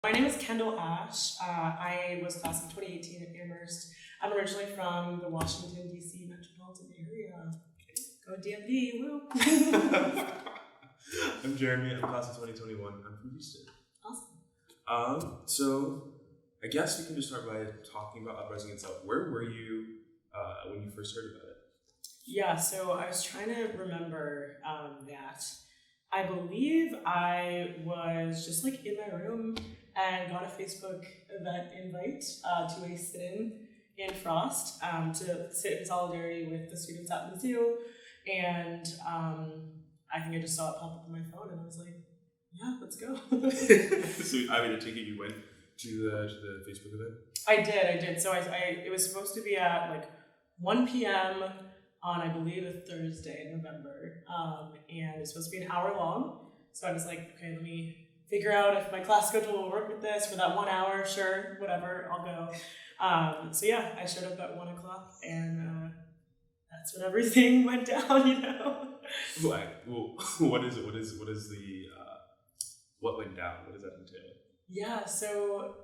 My name is Kyndall Ashe. I was class of 2018 at Amherst. I'm originally from the Washington, D.C. metropolitan area. Go DMV, woo! I'm Jeremy. I'm class of 2021. I'm from Houston. Awesome. So I guess we can just start by talking about Uprising itself. Where were you when you first heard about it? Yeah, so I was trying to remember that. I believe I was just like in my room and got a Facebook event invite to a sit-in Frost to sit in solidarity with the students at Mizzou. And I think I just saw it pop up on my phone and I was like, yeah, let's go. So I take it you went to the Facebook event? I did. So it was supposed to be at like 1 p.m. on, I believe, a Thursday in November. And it's supposed to be an hour long. So I was like, okay, let me figure out if my class schedule will work with this for that 1 hour. Sure, whatever, I'll go. So yeah, I showed up at 1 o'clock and that's when everything went down, you know? Well, what is it? What is the, what went down? What does that entail? Yeah, so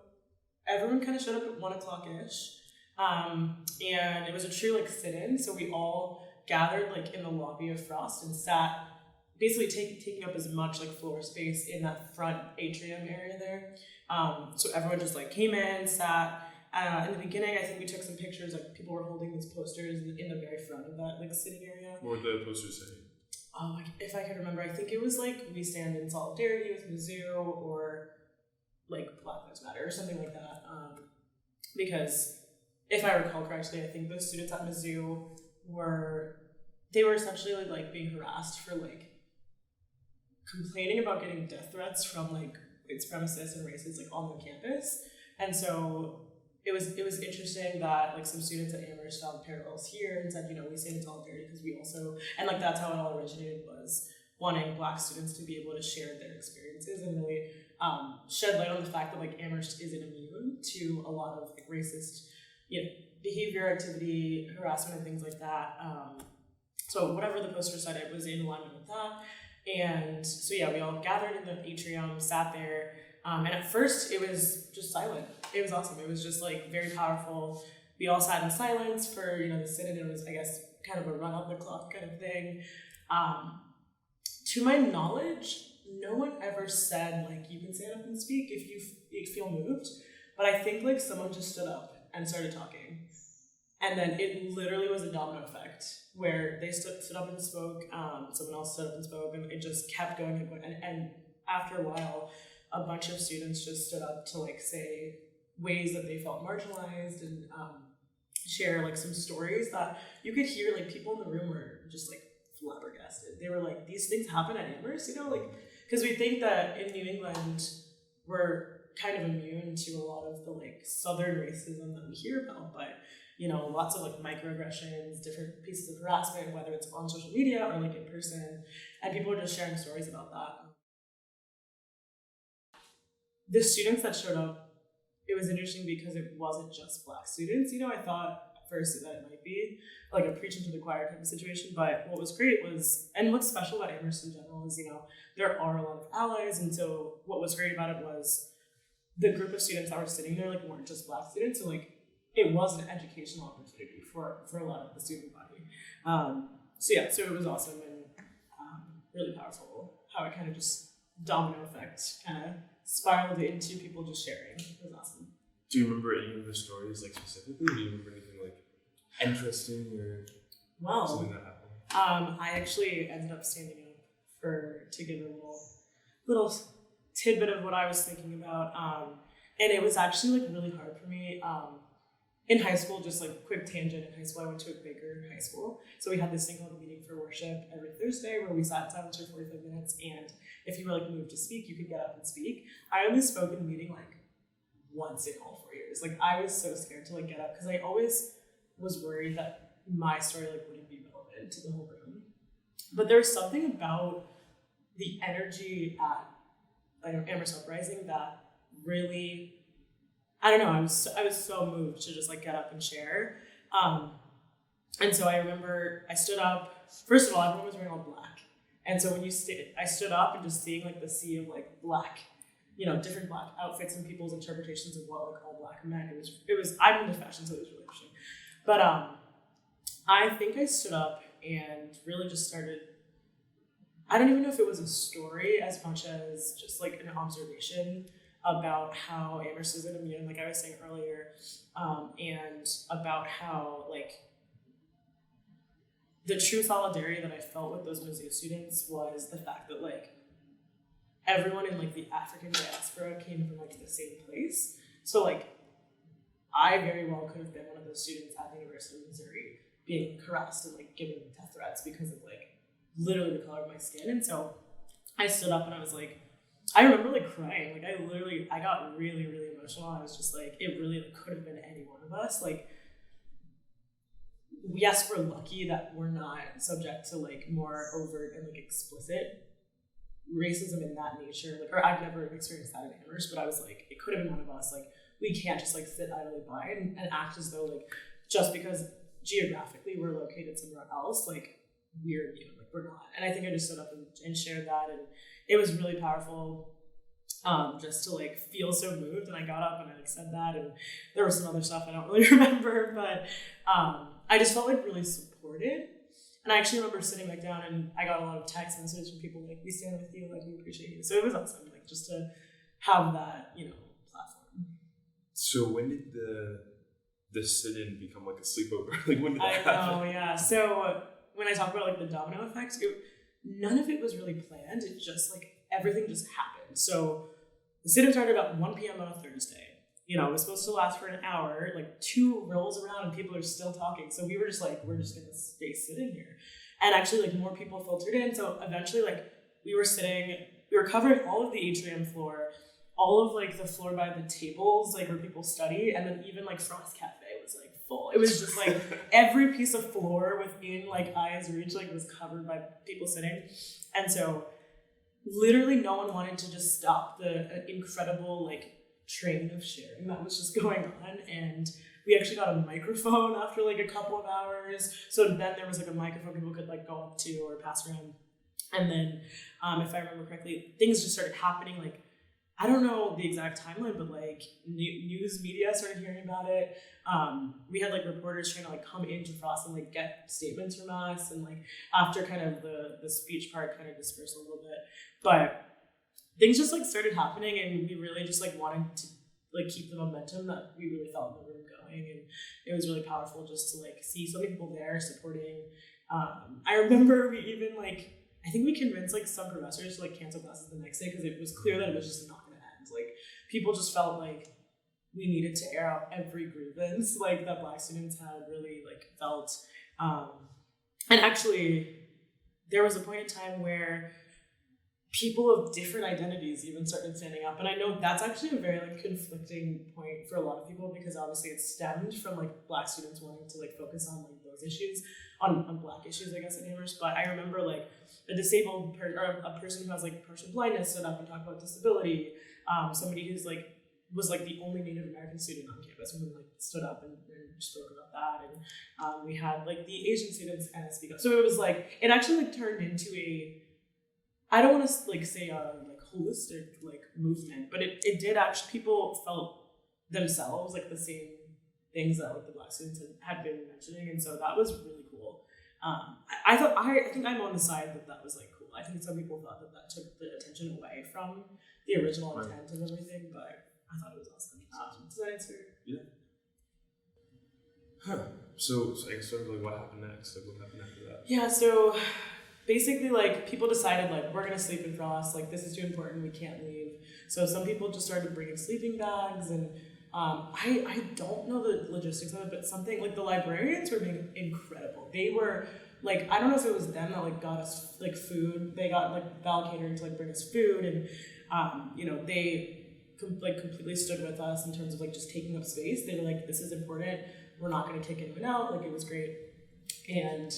everyone kind of showed up at 1 o'clock-ish. And it was a true like sit-in, so we all gathered like in the lobby of Frost and sat, basically taking up as much like floor space in that front atrium area there. So everyone just like came in, sat. In the beginning, I think we took some pictures. Like people were holding these posters in the very front of that like sitting area. What were the posters saying? Oh, if I could remember, I think it was like "We stand in solidarity with Mizzou" or like "Black Lives Matter" or something like that. Because if I recall correctly, I think those students at Mizzou were essentially like being harassed for like complaining about getting death threats from like white supremacists and racists like on the campus. And so it was interesting that like some students at Amherst found parallels here and said, you know, we stand in solidarity because we also, and like that's how it all originated, was wanting Black students to be able to share their experiences and really shed light on the fact that like Amherst isn't immune to a lot of like racist, you know, behavior, activity, harassment, and things like that. So whatever the poster said, it was in alignment with that. And so yeah, we all gathered in the atrium, sat there, and at first it was just silent. It was awesome. It was just like very powerful. We all sat in silence for, you know, the sit-in. It was, I guess, kind of a run up the clock kind of thing. To my knowledge, no one ever said like you can stand up and speak if you feel moved. But I think like someone just stood up and started talking. And then it literally was a domino effect where they stood up and spoke, someone else stood up and spoke, and it just kept going and going. And after a while, a bunch of students just stood up to like say ways that they felt marginalized and share like some stories that you could hear like people in the room were just like flabbergasted. They were like, these things happen at Amherst, you know, like, because we think that in New England we're kind of immune to a lot of the like southern racism that we hear about, but you know, lots of like microaggressions, different pieces of harassment, whether it's on social media or like in person, and people are just sharing stories about that. The students that showed up, it was interesting because it wasn't just Black students. You know, I thought at first that it might be like a preaching to the choir type of situation, but what was great was, and what's special about Amherst in general is, you know, there are a lot of allies, and so what was great about it was the group of students that were sitting there like weren't just Black students, so like it was an educational opportunity for a lot of the student body. So it was awesome and really powerful how it kind of just domino effect kind of spiraled into people just sharing. It was awesome. Do you remember any of the stories like specifically? Do you remember anything like interesting or something that happened? I actually ended up standing up to give a little tidbit of what I was thinking about. And it was actually like really hard for me. In high school, just like quick tangent, in high school, I went to a bigger high school. So we had this thing called a meeting for worship every Thursday where we sat in silence for 45 minutes. And if you were like moved to speak, you could get up and speak. I only spoke in a meeting like once in all 4 years. Like I was so scared to like get up because I always was worried that my story like wouldn't be relevant to the whole room. But there was something about the energy at Amherst Uprising that really, I don't know, I was so moved to just like get up and share. And so I remember I stood up. First of all, everyone was wearing all black. And so when I stood up and just seeing like the sea of like black different Black outfits and people's interpretations of what like all Black meant. It was I'm into fashion, so it was really interesting. But I think I stood up and really just started. I don't even know if it was a story as much as just like an observation about how Amherst is an immune, like I was saying earlier, and about how like the true solidarity that I felt with those Mizzou students was the fact that like everyone in like the African diaspora came from like the same place. So like I very well could have been one of those students at the University of Missouri being harassed and like given death threats because of like literally the color of my skin. And so I stood up and I was like, I remember like crying. Like I got really, really emotional. I was just like, it really like, could have been any one of us. Like, yes, we're lucky that we're not subject to like more overt and like explicit racism in that nature. Like, or I've never experienced that in Amherst, but I was like, it could have been one of us. Like, we can't just like sit idly by and act as though like just because geographically we're located somewhere else, like we're immune. Like we're not. And I think I just stood up and shared that, and it was really powerful. Just to like feel so moved, and I got up and I like said that, and there was some other stuff I don't really remember, but I just felt like really supported. And I actually remember sitting back down and I got a lot of text messages from people like, we stand with you, like we appreciate you. So it was awesome, like just to have that, platform. So when did the sit-in become like a sleepover? Like when did that happen? Oh yeah. So when I talk about like the domino effect, none of it was really planned. It just like everything just happened. So the sit-in started at 1 p.m. on a Thursday. It was supposed to last for an hour. Like 2 rolls around and people are still talking. So we were just like, we're just gonna stay sitting here. And actually like more people filtered in. So eventually like we were covering all of the atrium floor, all of like the floor by the tables, like where people study, and then even like Frost Cafe was like full. It was just like every piece of floor within like eye's reach like was covered by people sitting. And so literally no one wanted to just stop the incredible like train of sharing that was just going on. And we actually got a microphone after like a couple of hours. So then there was like a microphone people could like go up to or pass around. And then if I remember correctly, things just started happening. Like, I don't know the exact timeline, but like news media started hearing about it. We had like reporters trying to like come into Frost and like get statements from us. And like after kind of the speech part kind of dispersed a little bit, but things just like started happening, and we really just like wanted to like keep the momentum that we really felt in the room going. And it was really powerful just to like see so many people there supporting. I remember we even like, I think we convinced like some professors to like cancel classes the next day because it was clear that it was just not going to end. Like people just felt like we needed to air out every grievance like that Black students had really like felt. And actually there was a point in time where people of different identities even started standing up. And I know that's actually a very like conflicting point for a lot of people, because obviously it stemmed from like Black students wanting to like focus on like those issues, on Black issues, I guess, in Amherst. But I remember like a disabled or a person who has like partial blindness stood up and talked about disability. Somebody who's like was like the only Native American student on campus who like stood up and spoke about that. And we had like the Asian students kind of speak up. So it was like, it actually like turned into a, I don't want to like say a like holistic like movement, but it did actually, people felt themselves like the same things that like the Black students had been mentioning. And so that was really cool. I think I'm on the side that was like cool. I think some people thought that took the attention away from the original intent of everything, but I thought it was awesome. Does that answer? Yeah. Huh. So I guess sort of like what happened next? Like what happened after that? Yeah, so basically like people decided like we're gonna sleep in Frost, like this is too important, we can't leave. So some people just started bringing sleeping bags, and I don't know the logistics of it, but something like the librarians were being incredible. They were like, I don't know if it was them that like got us like food. They got like Val Catering to like bring us food, and they completely stood with us in terms of like just taking up space. They were like, this is important, we're not going to kick anyone out. Like it was great. And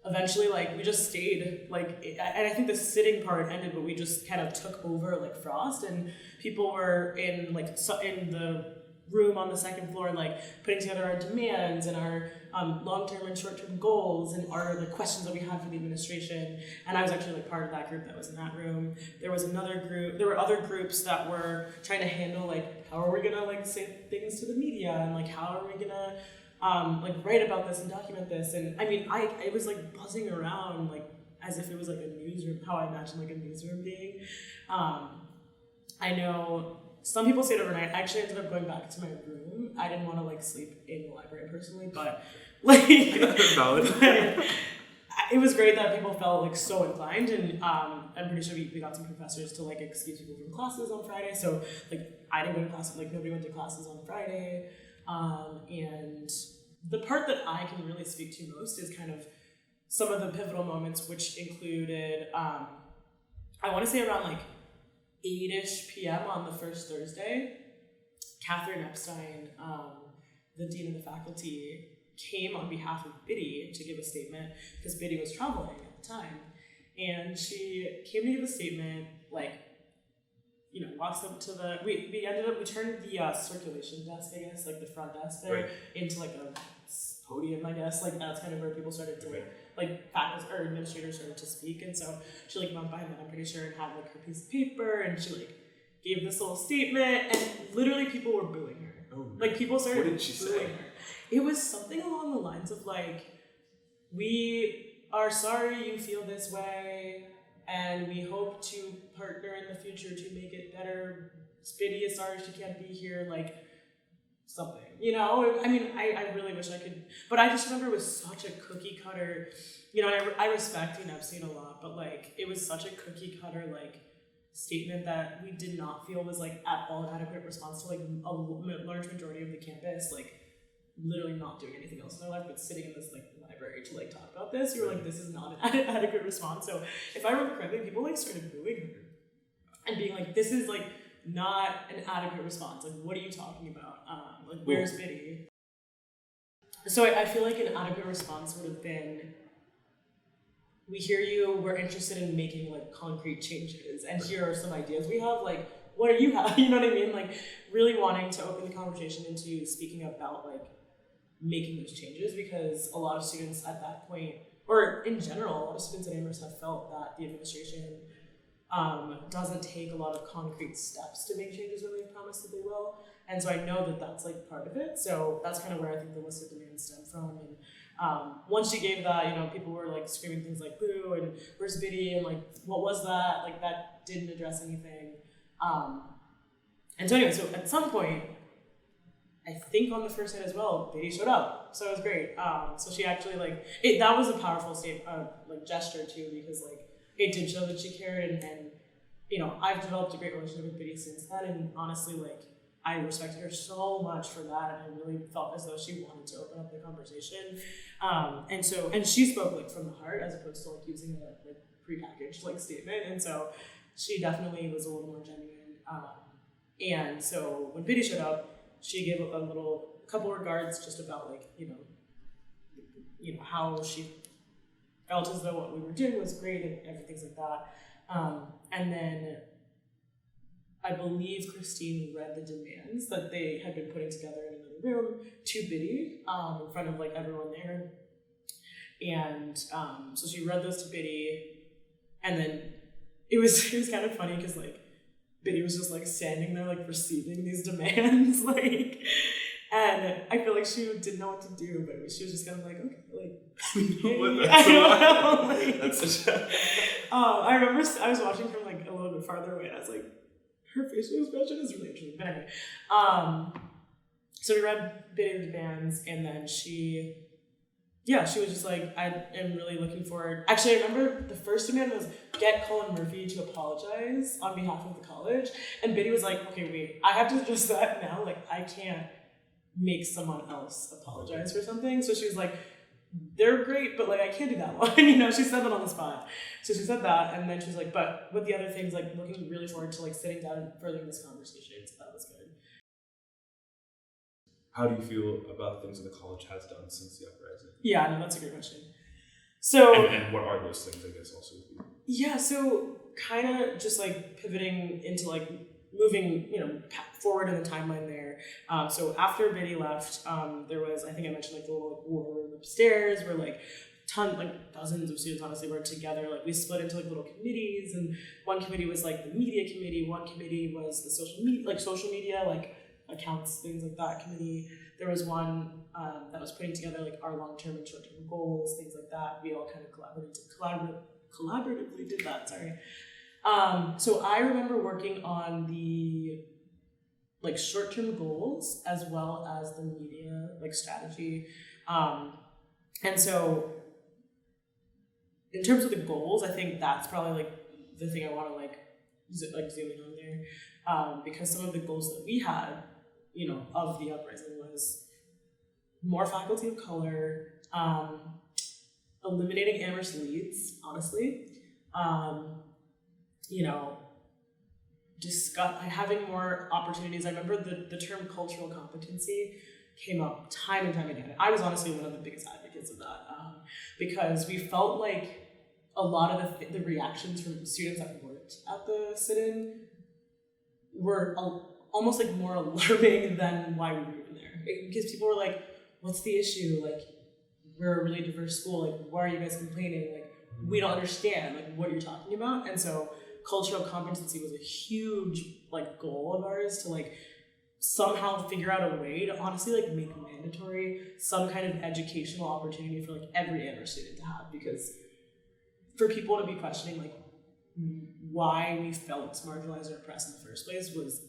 eventually like we just stayed like, and I think the sitting part ended, but we just kind of took over like Frost, and people were in like in the room on the second floor, like putting together our demands and our long-term and short-term goals and the questions that we had for the administration. And I was actually like part of that group that was in that room. There was another group, there were other groups that were trying to handle like, how are we gonna like say things to the media, and like how are we gonna like write about this and document this. And I mean, I was like buzzing around like as if it was like a newsroom, how I imagine like a newsroom being. I know some people stayed overnight. I actually ended up going back to my room. I didn't want to like sleep in the library personally, but like it was great that people felt like so inclined, and I'm pretty sure we got some professors to like excuse people from classes on Friday. So like I didn't go to class, like nobody went to classes on Friday. And the part that I can really speak to most is kind of some of the pivotal moments, which included I want to say around like 8-ish p.m. on the first Thursday, Catherine Epstein, the dean of the faculty, came on behalf of Biddy to give a statement because Biddy was traveling at the time. And she came to give a statement, like, you know, walks up to we turned the circulation desk, I guess, like the front desk there, into like a podium, I guess. Like that's kind of where people started to like faculty or administrators started to speak. And so she like went behind that, I'm pretty sure, and had like her piece of paper, and she like gave this little statement, and literally people were booing her. Oh, like people started what did she booing say? her. It was something along the lines of like, we are sorry you feel this way, and we hope to partner in the future to make it better. Biddy is sorry she can't be here, like something, you know? I mean, I really wish I could, but I just remember it was such a cookie cutter, you know, I respect Dean Epstein a lot, but like, it was such a cookie cutter, like, statement that we did not feel was like at all an adequate response to like a large majority of the campus, like literally not doing anything else in their life but sitting in this like library to like talk about this. You were like, this is not an adequate response. So if I remember correctly, people like started booing her and being like, this is like not an adequate response. Like, what are you talking about? Like, where's Biddy? So I feel like an adequate response would have been, we hear you, we're interested in making like concrete changes, and here are some ideas we have, like, what do you have? You know what I mean? Like really wanting to open the conversation into speaking about like making those changes, because a lot of students at that point, or in general, a lot of students at Amherst have felt that the administration doesn't take a lot of concrete steps to make changes when they've promised that they will. And so I know that that's like part of it. So that's kind of where I think the list of demands stem from. And once she gave that, you know, people were like screaming things like boo and where's Biddy and like what was that? Like that didn't address anything. And so anyway, so at some point, I think on the first night as well, Biddy showed up. So it was great. So she actually like that was a powerful like gesture too, because like it did show that she cared, and you know, I've developed a great relationship with Biddy since then, and honestly, like I respected her so much for that, and I really felt as though she wanted to open up the conversation. And she spoke like from the heart as opposed to like using a like prepackaged like statement, and so she definitely was a little more genuine. And so when Biddy showed up, she gave a couple regards just about like, you know how she felt as though what we were doing was great and everything like that. And then I believe Christine read the demands that they had been putting together in another room to Biddy in front of like everyone there. And so she read those to Biddy, and then it was kind of funny because like Biddy was just like standing there like receiving these demands, like, and I feel like she didn't know what to do, but she was just kind of like, okay, like, I don't know, like, that's such a... I remember I was watching from like a little bit farther away, and I was like, her facial expression is really interesting. But anyway, so we read Biddy's demands, and then she was just like, I am really looking forward. Actually, I remember the first demand was get Colin Murphy to apologize on behalf of the college. And Biddy was like, okay, wait, I have to address that now. Like, I can't make someone else apologize for something. So she was like, they're great, but like, I can't do that one. You know, she said that on the spot. So she said that, and then she was like, but with the other things, like looking really forward to like sitting down and furthering this conversation. So that was good. How do you feel about things that the college has done since the uprising? Yeah, no, that's a great question. So, and what are those things, I guess, also? Yeah, so kind of just like pivoting into like moving, forward in the timeline there. So after Biddy left, there was, I think I mentioned like the little war room upstairs where like dozens of students honestly were together. Like we split into like little committees, and one committee was like the media committee, one committee was the social media, like accounts, things like that committee. There was one that was putting together like our long-term and short-term goals, things like that. We all kind of collaboratively did that, sorry. So I remember working on the like short-term goals as well as the media like strategy. And so in terms of the goals, I think that's probably like the thing I want to like zoom in on there, because some of the goals that we had, of the uprising was more faculty of color, eliminating Amherst leads, honestly, having more opportunities. I remember the term cultural competency came up time and time again. I was honestly one of the biggest advocates of that, because we felt like a lot of the reactions from students that worked at the sit-in were almost like more alarming than why we were even there. Because people were like, what's the issue? Like, we're a really diverse school. Like, why are you guys complaining? Like, we don't understand like what you're talking about. And so cultural competency was a huge like goal of ours to like somehow figure out a way to honestly like make mandatory some kind of educational opportunity for like every Amherst student to have, because for people to be questioning like why we felt marginalized or oppressed in the first place was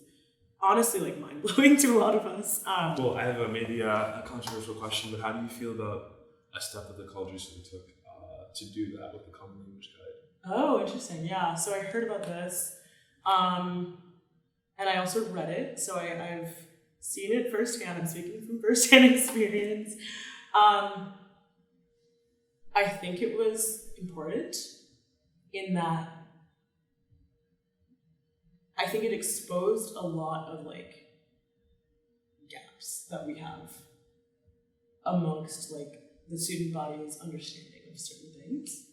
honestly like mind-blowing to a lot of us. Well, I have maybe a controversial question, but how do you feel about a step that the college recently took to do that with the Common Language Guide? Oh, interesting. Yeah, so I heard about this, and I also read it, so I've seen it firsthand. I'm speaking from firsthand experience. I think it was important in that I think it exposed a lot of like gaps that we have amongst like the student body's understanding of certain things.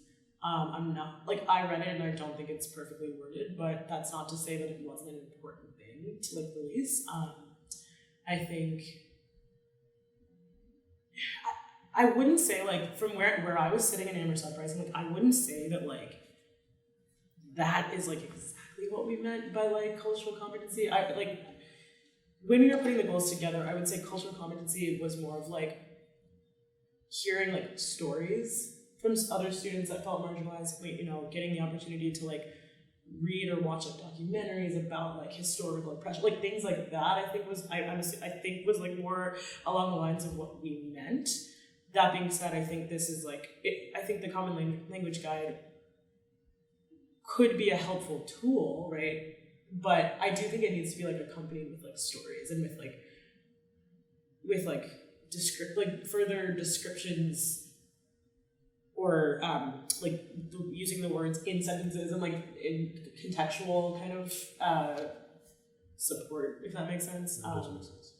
I'm not like, I read it and I don't think it's perfectly worded, but that's not to say that it wasn't an important thing to like release. I think I wouldn't say like from where I was sitting in Amherst Uprising, like I wouldn't say that like that is like exactly what we meant by like cultural competency. I like when we were putting the goals together, I would say cultural competency was more of like hearing like stories from other students that felt marginalized, getting the opportunity to like read or watch like documentaries about like historical oppression, like things like that. I think was was like more along the lines of what we meant. That being said, I think this is like I think the Common Language Guide could be a helpful tool, right? But I do think it needs to be like accompanied with like stories and with further descriptions, or like using the words in sentences and like in contextual kind of support, if that makes sense. Makes sense.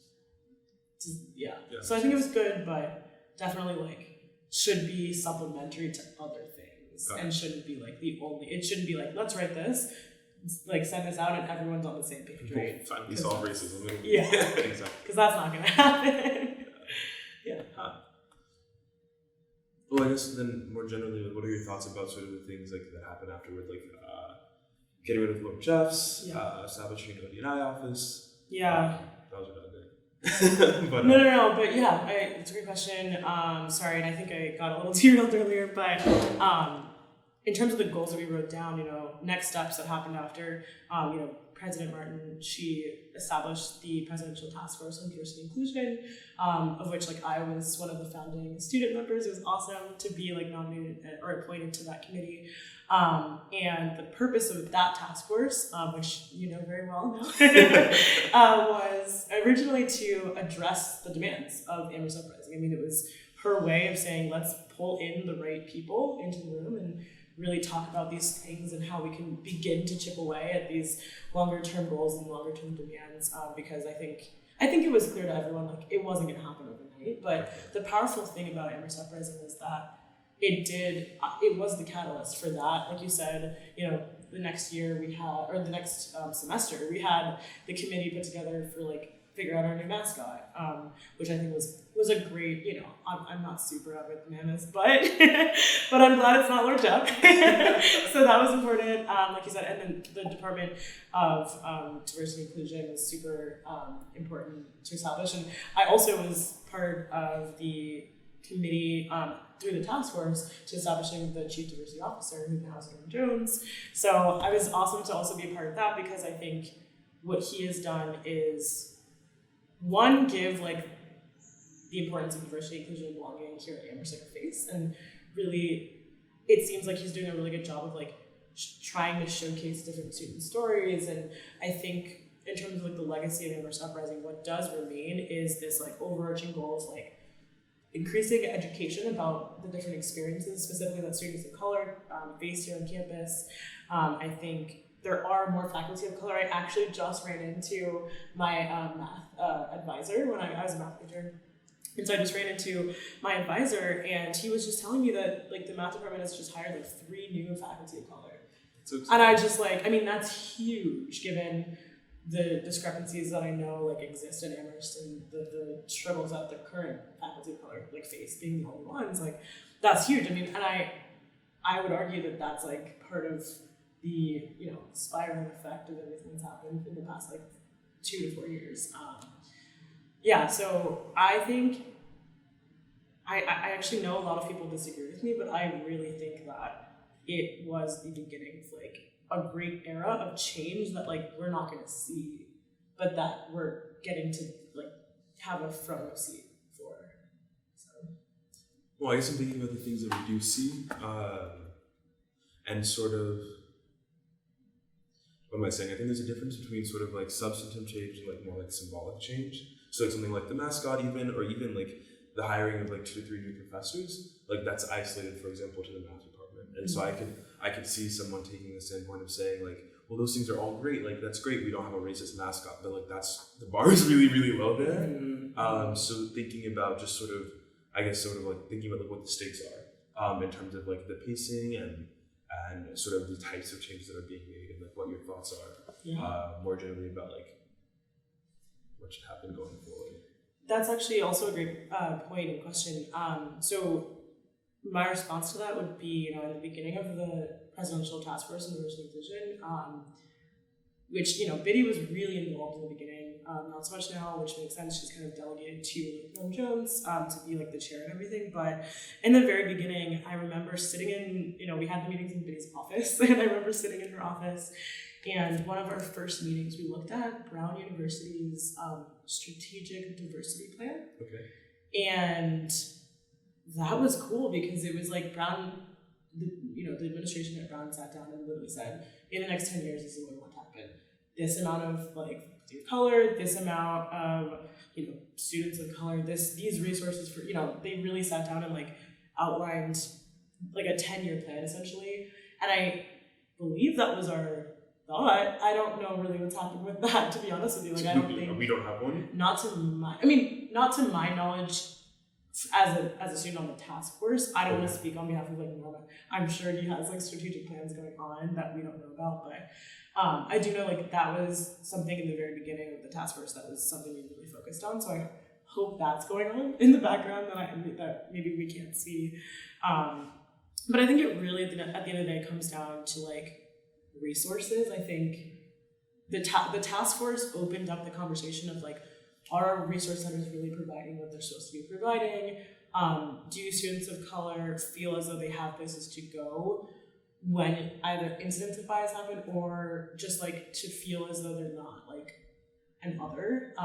Yeah. So I think it was good, but definitely like should be supplementary to other things, and shouldn't be like the only. It shouldn't be like, let's write this, like send this out, and everyone's on the same page, right? Finally solve racism. Yeah, exactly. Because that's not gonna happen. Yeah. Well, I guess then more generally, what are your thoughts about sort of the things like that happened afterward, like getting rid of Lord Jeffs, establishing an ODNI office? Yeah. That was a bad day. But, no. But yeah, it's a great question. Sorry, and I think I got a little derailed earlier. But in terms of the goals that we wrote down, next steps that happened after, President Martin, she established the Presidential Task Force on Diversity and Inclusion, of which like I was one of the founding student members. It was awesome to be like nominated or appointed to that committee. And the purpose of that task force, which you know very well now, was originally to address the demands of Amherst Uprising. I mean, it was her way of saying, let's pull in the right people into the room and really talk about these things and how we can begin to chip away at these longer term goals and longer term demands, because I think it was clear to everyone like it wasn't going to happen overnight. But the powerful thing about Amherst Uprising was that it was the catalyst for that. Like you said, the next year we had, or the next semester, we had the committee put together for like figure out our new mascot, which I think was a great, you know, I'm not super up with bananas, but but I'm glad it's not Lord Jeff. So that was important, like you said, and then the Department of Diversity and Inclusion was super important to establish, and I also was part of the committee through the task force to establishing the Chief Diversity Officer, who now is Norm Jones. So I was awesome to also be a part of that, because I think what he has done is, one, give like the importance of diversity, inclusion, and belonging here at Amherst a face, and really, it seems like he's doing a really good job of like trying to showcase different student stories. And I think in terms of like the legacy of Amherst Uprising, what does remain is this like overarching goal of like increasing education about the different experiences, specifically that students of color face here on campus. I think there are more faculty of color. I actually just ran into my math advisor when I was a math major. And so I just ran into my advisor, and he was just telling me that like the math department has just hired like 3 new faculty of color. And I just like, I mean, that's huge given the discrepancies that I know like exist in Amherst, and the struggles that the current faculty of color like face being the only ones. Like, that's huge. I mean, and I would argue that that's like part of the, you know, spiraling effect of everything that's happened in the past like 2 to 4 years. Yeah, so I think I actually know a lot of people disagree with me, but I really think that it was the beginning of like a great era of change that like we're not going to see, but that we're getting to like have a front row seat for. So. Well, I guess I'm thinking about the things that we do see, and sort of, what am I saying? I think there's a difference between sort of like substantive change and like more like symbolic change. So it's something like the mascot even, or even like the hiring of like 2 to 3 new professors, like that's isolated, for example, to the math department. And so I could see someone taking the standpoint of saying like, well, those things are all great, like that's great, we don't have a racist mascot, but like that's, the bar is really, really low there. So thinking about just sort of, I guess sort of like thinking about like what the stakes are in terms of like the pacing and sort of the types of changes that are being made, and like what your thoughts are more generally about like what should happen going forward. That's actually also a great point and question. So my response to that would be, you know, at the beginning of the Presidential Task Force on Diversity and Inclusion, which, you know, Biddy was really involved in the beginning, not so much now, which makes sense. She's kind of delegated to Norm Jones to be like the chair and everything. But in the very beginning, I remember sitting in, you know, we had the meetings in Biddy's office, and I remember sitting in her office, and one of our first meetings, we looked at Brown University's strategic diversity plan. Okay. And that was cool because it was like Brown, the administration at Brown sat down and literally said, in the next 10 years, this is what we want to happen. This amount of like color, this amount of, you know, students of color, these resources for, you know, they really sat down and like outlined like a 10-year plan essentially. And I believe that was our thought. I don't know really what's happened with that, to be honest with you. Like, I don't think we don't have one. Not to my knowledge, as a student on the task force. I don't want to speak on behalf of like Norma. I'm sure he has like strategic plans going on that we don't know about, but I do know like that was something in the very beginning of the task force that was something we really focused on. So I hope that's going on in the background that maybe we can't see. But I think it really at the end of the day comes down to like resources. I think the task force opened up the conversation of like, are our resource centers really providing what they're supposed to be providing? Do students of color feel as though they have places to go when either incidents of bias happen, or just like to feel as though they're not like an other?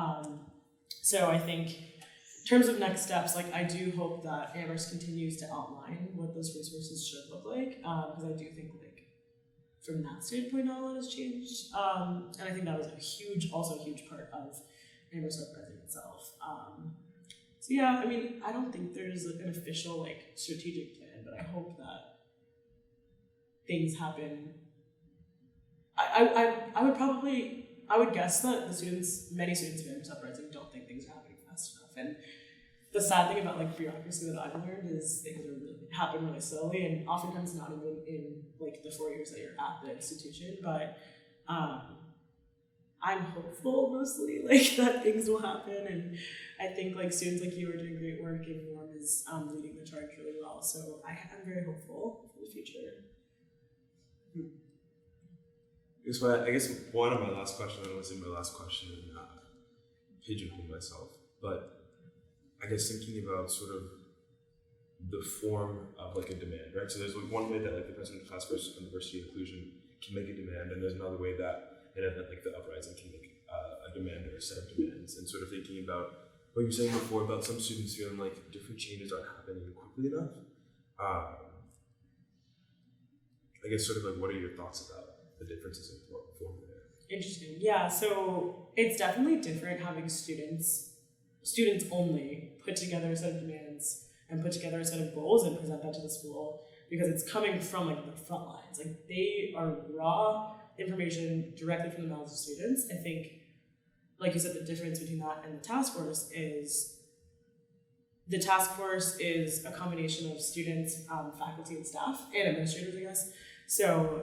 So I think in terms of next steps, like I do hope that Amherst continues to outline what those resources should look like, because I do think like from that standpoint, not a lot has changed. And I think that was a huge part of Amherst Uprising itself. So yeah, I mean, I don't think there's an official like strategic plan, but I hope that things happen. I would guess that many students of Amherst Uprising don't think things are happening fast enough, and the sad thing about like bureaucracy that I've learned is things happen really slowly, and oftentimes not even in like the 4 years that you're at the institution. But I'm hopeful mostly like that things will happen, and I think like students like you are doing great work, and Norm is leading the charge really well. So I'm very hopeful for the future. I guess one of my last questions, I was in my last question and pigeonhole myself, but I guess thinking about sort of the form of like a demand, right? So there's like one way that like the President of the Task Force on Diversity and Inclusion can make a demand, and there's another way that an event like the Uprising can make a demand or a set of demands. And sort of thinking about what you were saying before about some students feeling like different changes aren't happening quickly enough. I guess sort of like what are your thoughts about the differences in form there? Interesting. Yeah, so it's definitely different having students only put together a set of demands and put together a set of goals and present that to the school, because it's coming from like the front lines. Like they are raw information directly from the mouths of students. I think, like you said, the difference between that and the task force is the task force is a combination of students, faculty and staff, and administrators, I guess. So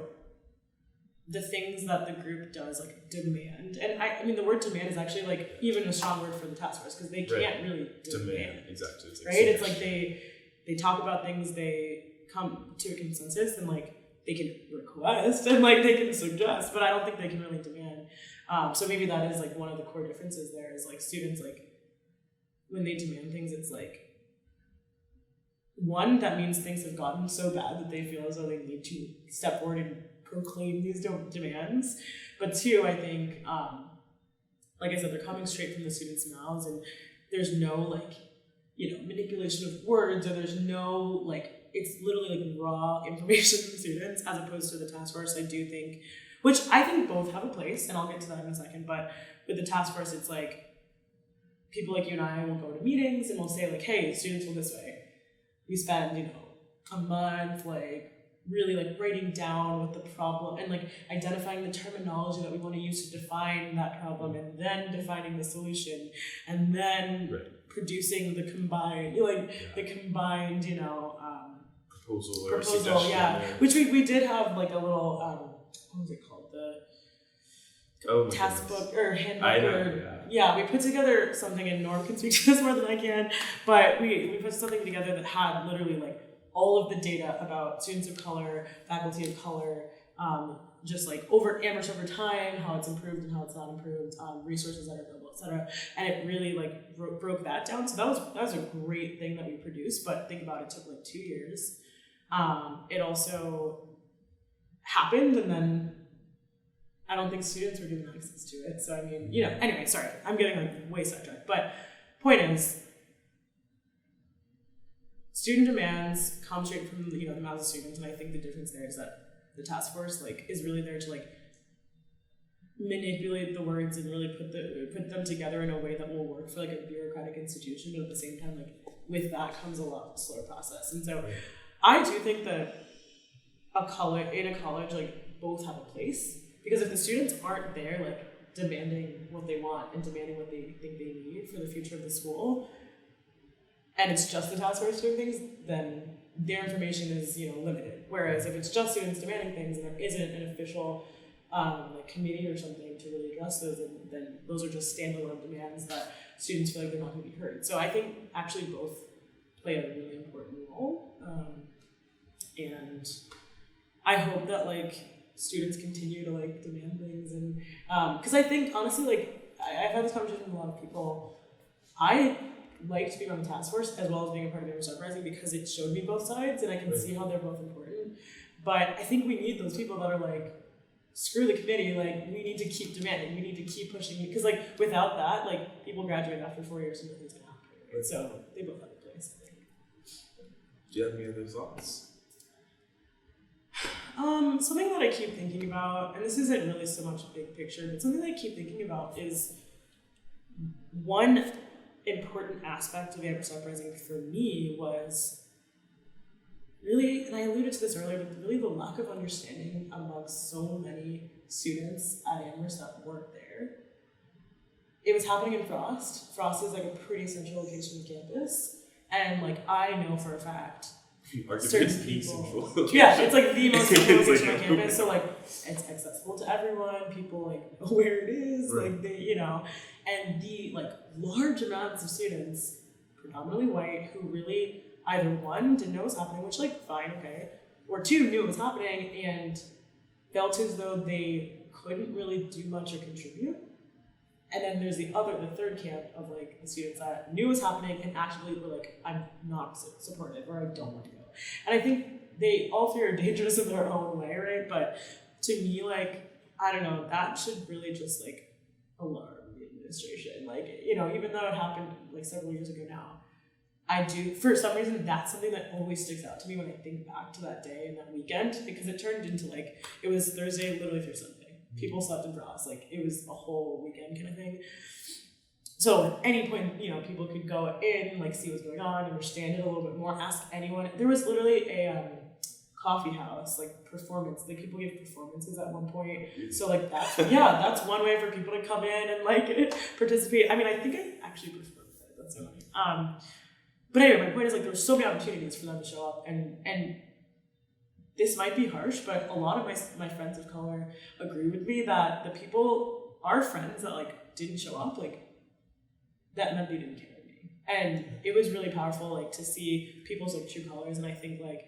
the things that the group does like demand, and I mean the word demand is actually like even a strong word for the task force, because they can't really demand. Exactly. It's like right? It's like they talk about things, they come to a consensus, and like they can request and like they can suggest, but I don't think they can really demand. So maybe that is like one of the core differences there is like students, like when they demand things, it's like one, that means things have gotten so bad that they feel as though they need to step forward and proclaim these demands. But two, I think, like I said, they're coming straight from the students' mouths, and there's no like, manipulation of words, or there's no like, it's literally like raw information from students, as opposed to the task force. I do think, which I think both have a place, and I'll get to that in a second, but with the task force, it's like people like you and I will go to meetings and we'll say like, hey, students feel this way. We spend, a month like really like writing down what the problem and like identifying the terminology that we want to use to define that problem, and then defining the solution, and then producing the combined proposal, yeah. Which we did have like a little what was it called, the task book or handbook, we put together something, and Norm can speak to this more than I can, but we put something together that had literally like all of the data about students of color, faculty of color, just like Amherst over time, how it's improved and how it's not improved, resources that are available, etc. And it really like broke that down. So that was a great thing that we produced, but think about it, took like 2 years. It also happened, and then I don't think students were given access to it. So I mean, anyway, sorry, I'm getting like way sidetracked. But point is, student demands come straight from the mouths of students, and I think the difference there is that the task force like is really there to like manipulate the words and really put them together in a way that will work for like a bureaucratic institution, but at the same time, like with that comes a lot slower process. And so I do think that in a college like both have a place, because if the students aren't there like demanding what they want and demanding what they think they need for the future of the school, and it's just the task force doing things, then their information is limited. Whereas if it's just students demanding things and there isn't an official like committee or something to really address those, then those are just standalone demands that students feel like they're not going to be heard. So I think actually both play a really important role, and I hope that like students continue to like demand things, and because I think honestly, like I've had this conversation with a lot of people. I liked being on the task force as well as being a part of Amherst Uprising because it showed me both sides, and I can see how they're both important. But I think we need those people that are like, screw the committee, like we need to keep demanding, we need to keep pushing, because like without that, like people graduate after 4 years and nothing's gonna happen. Right? So they both have a place, I think. Do you have any other thoughts? Something that I keep thinking about, and this isn't really so much big picture, but something that I keep thinking about is one important aspect of Amherst Uprising for me was really, and I alluded to this earlier, but really the lack of understanding amongst so many students at Amherst that weren't there it was happening in Frost. Frost is like a pretty central location on campus, and like I know for a fact certain people. Yeah, it's like the most central location on campus, so like it's accessible to everyone. People like know where it is, Right. like they, and the like large amounts of students, predominantly white, who really either one didn't know what was happening, which like fine, okay, or two knew it was happening and felt as though they couldn't really do much or contribute. And then there's the third camp of like the students that knew it was happening and actively were like, I'm not supportive or I don't want to go. And I think they all three are dangerous in their own way, right? But to me, like, I don't know, that should really just like alarm the administration. Like, even though it happened like several years ago now, I do, for some reason, that's something that always sticks out to me when I think back to that day and that weekend, because it turned into like, it was Thursday literally through Sunday. People slept in Frost, like it was a whole weekend kind of thing. So at any point, people could go in, like see what's going on, understand it a little bit more, ask anyone. There was literally a coffee house, like performance, like people give performances at one point. So like that's one way for people to come in and like participate. I mean, I think I actually performed it, that's so funny. But anyway, my point is like there were so many opportunities for them to show up, and this might be harsh, but a lot of my friends of color agree with me that the people, our friends that like didn't show up, like that meant they didn't care about me. And it was really powerful like to see people's like true colors. And I think like,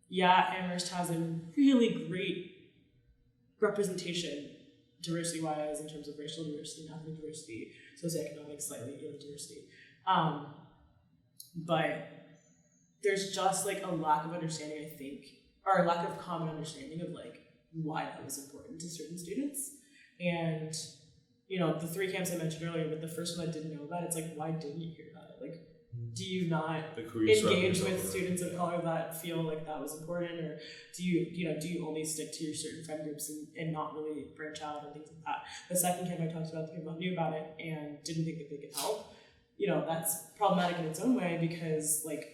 yeah, Amherst has a really great representation diversity-wise in terms of racial diversity, ethnic diversity, socioeconomic, slightly diversity. But there's just like a lack of understanding, I think, or a lack of common understanding of like why that was important to certain students. And the three camps I mentioned earlier, but the first one I didn't know about, it's like, why didn't you hear about it? Like, do you not engage with students of color that feel like that was important, or do you only stick to your certain friend groups and not really branch out and things like that? The second camp I talked about, the people that knew about it and didn't think that they could help. That's problematic in its own way, because like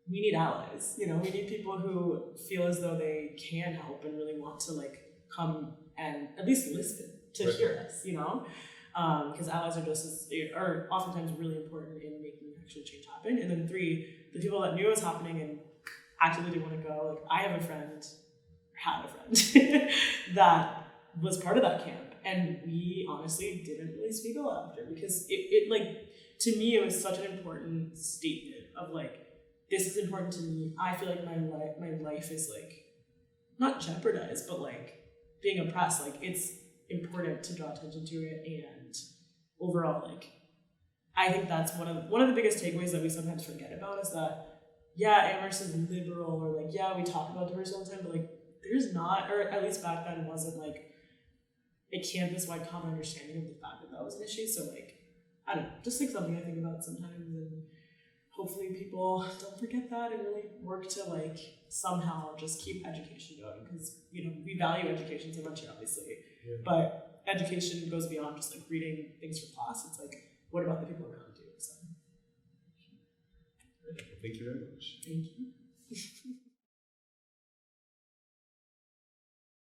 we need allies. We need people who feel as though they can help and really want to like come and at least listen to hear us. Because allies are oftentimes really important in making actual change happen. And then three, the people that knew it was happening and actively didn't want to go. Like I had a friend that was part of that camp, and we honestly didn't really speak a lot after, because it like, to me, it was such an important statement of like, this is important to me. I feel like my life is like not jeopardized, but like being oppressed. Like it's important to draw attention to it. And overall, like I think that's one of the biggest takeaways that we sometimes forget about, is that Amherst is liberal, or like we talk about diversity all the time, but like there's not, or at least back then wasn't like a campus-wide common understanding of the fact that was an issue. So like, I don't know, just like something I think about sometimes, and hopefully people don't forget that and really work to like somehow just keep education going, because we value education so much here, obviously, but education goes beyond just like reading things for class. It's like, what about the people around you? So thank you very much. Thank you.